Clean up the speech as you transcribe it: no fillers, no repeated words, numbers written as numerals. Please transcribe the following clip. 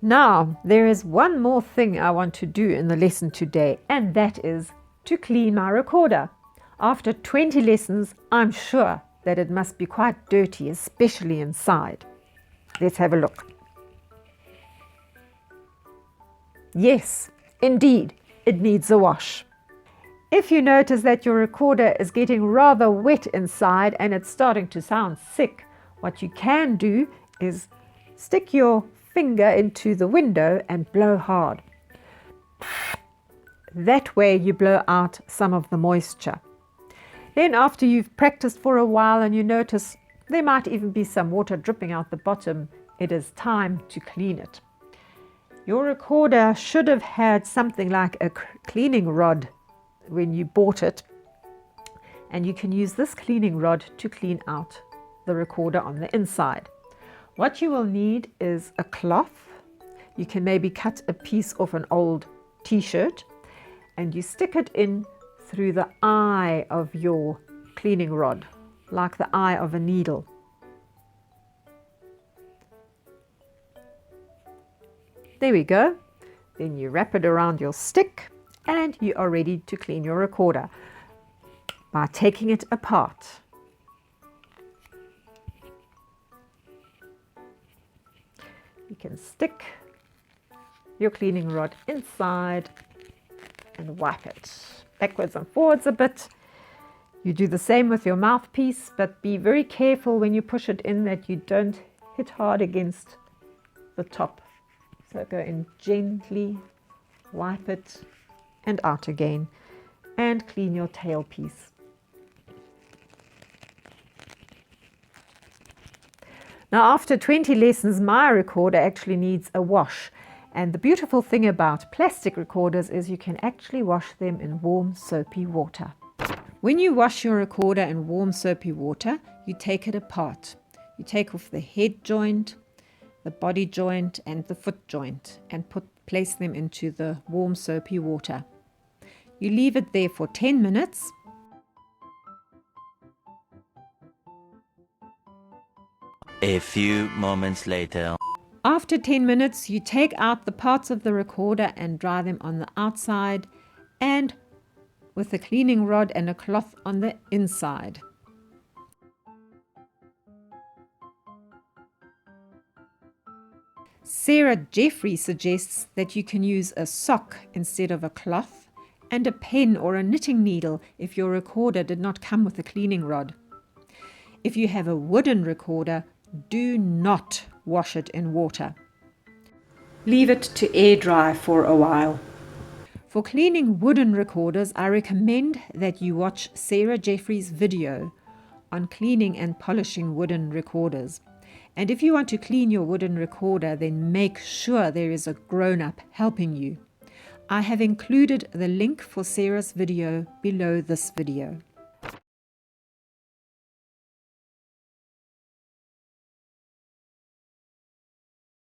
Now, there is one more thing I want to do in the lesson today, and that is to clean my recorder. After 20 lessons, I'm sure that it must be quite dirty, especially inside. Let's have a look. Yes, indeed, it needs a wash. If you notice that your recorder is getting rather wet inside and it's starting to sound sick, what you can do is stick your finger into the window and blow hard. That way you blow out some of the moisture. Then after you've practiced for a while and you notice there might even be some water dripping out the bottom, it is time to clean it. Your recorder should have had something like a cleaning rod when you bought it, and you can use this cleaning rod to clean out the recorder on the inside. What you will need is a cloth. You can maybe cut a piece off an old t-shirt and you stick it in through the eye of your cleaning rod, like the eye of a needle. There we go. Then you wrap it around your stick and you are ready to clean your recorder by taking it apart. You can stick your cleaning rod inside and wipe it backwards and forwards a bit. You do the same with your mouthpiece, but be very careful when you push it in that you don't hit hard against the top. So go in gently, wipe it and out again, and clean your tailpiece. Now after 20 lessons, my recorder actually needs a wash. And the beautiful thing about plastic recorders is you can actually wash them in warm soapy water. When you wash your recorder in warm soapy water, you take it apart. You take off the head joint, the body joint and the foot joint and place them into the warm soapy water. You leave it there for 10 minutes. A few moments later. After 10 minutes, you take out the parts of the recorder and dry them on the outside and with a cleaning rod and a cloth on the inside. Sarah Jeffrey suggests that you can use a sock instead of a cloth and a pen or a knitting needle if your recorder did not come with a cleaning rod. If you have a wooden recorder, do not wash it in water. Leave it to air dry for a while. For cleaning wooden recorders, I recommend that you watch Sarah Jeffrey's video on cleaning and polishing wooden recorders. And if you want to clean your wooden recorder, then make sure there is a grown-up helping you. I have included the link for Sarah's video below this video.